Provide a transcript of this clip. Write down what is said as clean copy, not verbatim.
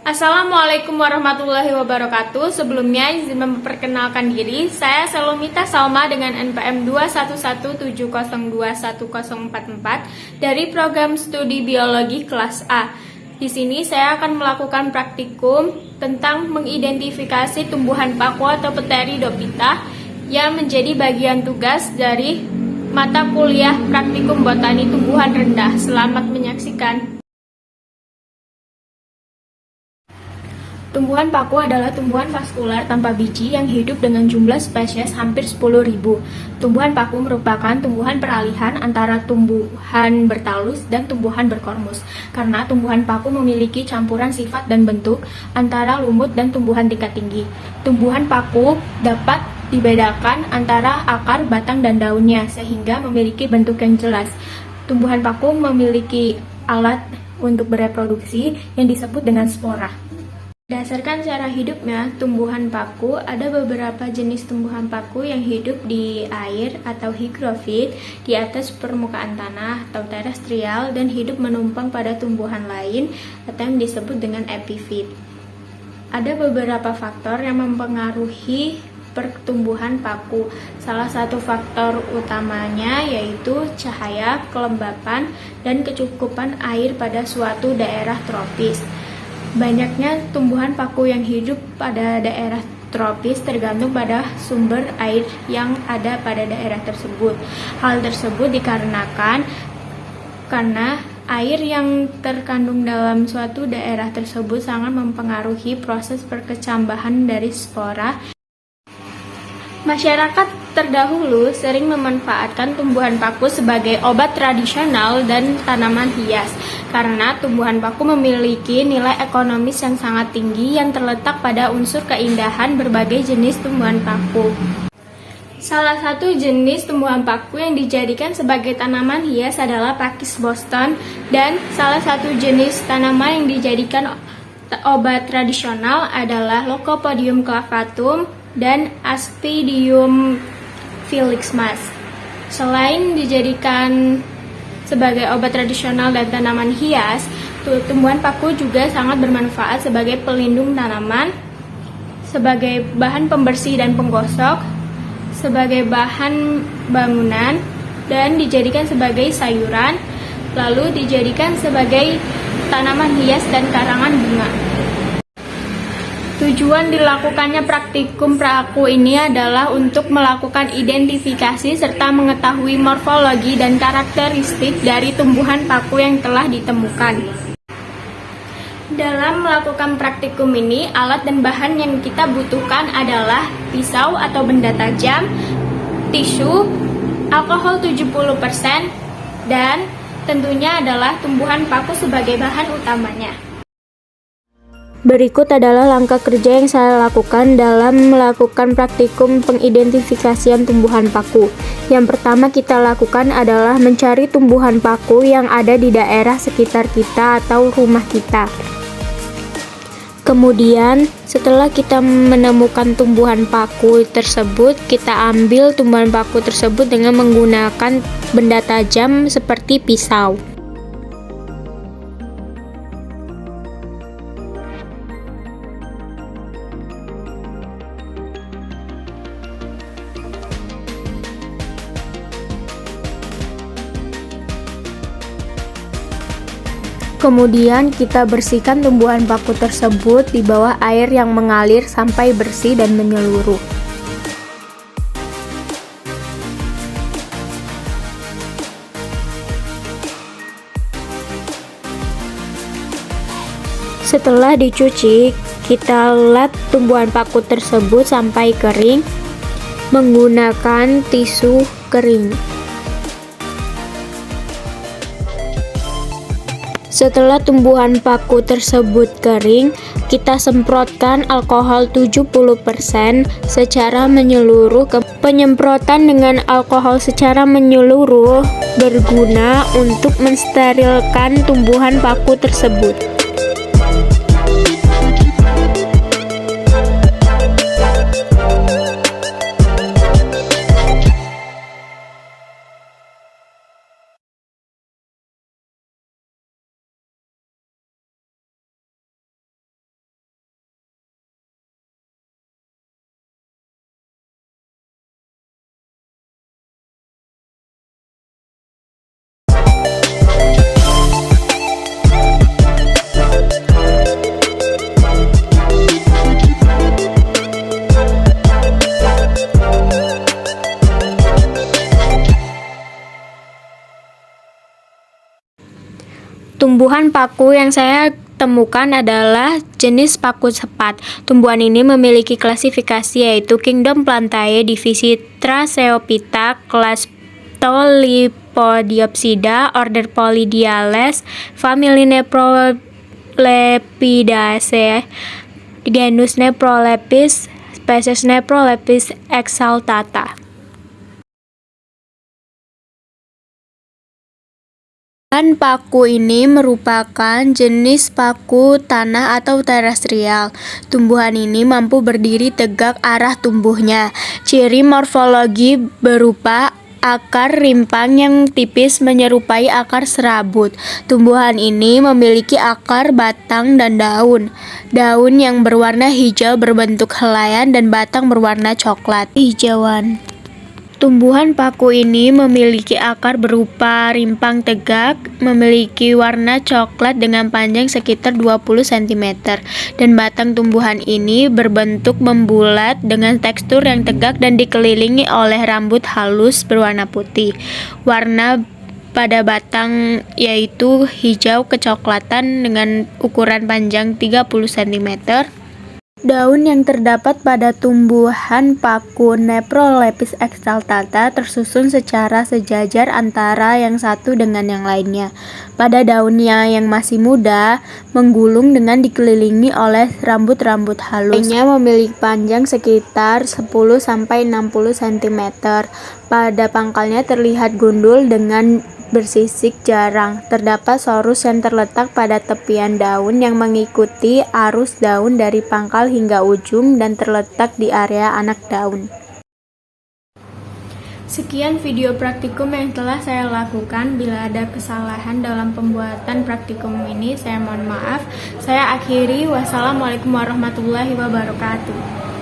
Assalamualaikum warahmatullahi wabarakatuh. Sebelumnya izin memperkenalkan diri, saya Salomita Salma dengan NPM 211702104 dari program studi biologi kelas A. Di sini saya akan melakukan praktikum tentang mengidentifikasi tumbuhan paku atau Pteridophyta yang menjadi bagian tugas dari mata kuliah praktikum botani tumbuhan rendah. Selamat menyaksikan. Tumbuhan paku adalah tumbuhan vaskular tanpa biji yang hidup dengan jumlah spesies hampir 10.000. Tumbuhan paku merupakan tumbuhan peralihan antara tumbuhan bertalus dan tumbuhan berkormus, karena tumbuhan paku memiliki campuran sifat dan bentuk antara lumut dan tumbuhan tingkat tinggi. Tumbuhan paku dapat dibedakan antara akar, batang, dan daunnya, sehingga memiliki bentuk yang jelas. Tumbuhan paku memiliki alat untuk bereproduksi yang disebut dengan spora. Berdasarkan cara hidupnya, tumbuhan paku, ada beberapa jenis tumbuhan paku yang hidup di air atau higrofit, di atas permukaan tanah atau terestrial, dan hidup menumpang pada tumbuhan lain atau yang disebut dengan epifit. Ada beberapa faktor yang mempengaruhi pertumbuhan paku. Salah satu faktor utamanya yaitu cahaya, kelembapan, dan kecukupan air pada suatu daerah tropis. Banyaknya tumbuhan paku yang hidup pada daerah tropis tergantung pada sumber air yang ada pada daerah tersebut. Hal tersebut dikarenakan karena air yang terkandung dalam suatu daerah tersebut sangat mempengaruhi proses perkecambahan dari spora. Masyarakat terdahulu sering memanfaatkan tumbuhan paku sebagai obat tradisional dan tanaman hias, karena tumbuhan paku memiliki nilai ekonomis yang sangat tinggi yang terletak pada unsur keindahan berbagai jenis tumbuhan paku. Salah satu jenis tumbuhan paku yang dijadikan sebagai tanaman hias adalah Pakis Boston, dan salah satu jenis tanaman yang dijadikan obat tradisional adalah Lycopodium clavatum dan Aspidium filixmas. Selain dijadikan sebagai obat tradisional dan tanaman hias, tumbuhan paku juga sangat bermanfaat sebagai pelindung tanaman, sebagai bahan pembersih dan penggosok, sebagai bahan bangunan, dan dijadikan sebagai sayuran, lalu dijadikan sebagai tanaman hias dan karangan bunga. Tujuan dilakukannya praktikum paku ini adalah untuk melakukan identifikasi serta mengetahui morfologi dan karakteristik dari tumbuhan paku yang telah ditemukan. Dalam melakukan praktikum ini, alat dan bahan yang kita butuhkan adalah pisau atau benda tajam, tisu, alkohol 70%, dan tentunya adalah tumbuhan paku sebagai bahan utamanya. Berikut adalah langkah kerja yang saya lakukan dalam melakukan praktikum pengidentifikasian tumbuhan paku. Yang pertama kita lakukan adalah mencari tumbuhan paku yang ada di daerah sekitar kita atau rumah kita. Kemudian, setelah kita menemukan tumbuhan paku tersebut, kita ambil tumbuhan paku tersebut dengan menggunakan benda tajam seperti pisau. Kemudian kita bersihkan tumbuhan paku tersebut di bawah air yang mengalir sampai bersih dan menyeluruh. Setelah dicuci, kita lap tumbuhan paku tersebut sampai kering menggunakan tisu kering. Setelah tumbuhan paku tersebut kering, kita semprotkan alkohol 70% secara menyeluruh. Penyemprotan dengan alkohol secara menyeluruh berguna untuk mensterilkan tumbuhan paku tersebut. Tumbuhan paku yang saya temukan adalah jenis paku sepat. Tumbuhan ini memiliki klasifikasi yaitu Kingdom Plantae, divisi Tracheophyta, kelas Ptolipodiopsida, order Polydiales, famili Neprolepidaceae, genus Neprolepis, spesies Neprolepis exaltata. Tumbuhan paku ini merupakan jenis paku tanah atau terestrial. Tumbuhan ini mampu berdiri tegak arah tumbuhnya. Ciri morfologi berupa akar rimpang yang tipis menyerupai akar serabut. Tumbuhan ini memiliki akar, batang, dan daun. Daun yang berwarna hijau berbentuk helaian dan batang berwarna coklat hijauan. Tumbuhan paku ini memiliki akar berupa rimpang tegak, memiliki warna coklat dengan panjang sekitar 20 cm, dan batang tumbuhan ini berbentuk membulat dengan tekstur yang tegak dan dikelilingi oleh rambut halus berwarna putih. Warna pada batang yaitu hijau kecoklatan dengan ukuran panjang 30 cm. Daun yang terdapat pada tumbuhan paku Neprolepis exaltata tersusun secara sejajar antara yang satu dengan yang lainnya. Pada daunnya yang masih muda, menggulung dengan dikelilingi oleh rambut-rambut halus. Lainnya memiliki panjang sekitar 10-60 cm. Pada pangkalnya terlihat gundul dengan bersisik jarang. Terdapat sorus yang terletak pada tepian daun yang mengikuti arus daun dari pangkal hingga ujung dan terletak di area anak daun. Sekian video praktikum yang telah saya lakukan. Bila ada kesalahan dalam pembuatan praktikum ini, saya mohon maaf. Saya akhiri. Wassalamualaikum warahmatullahi wabarakatuh.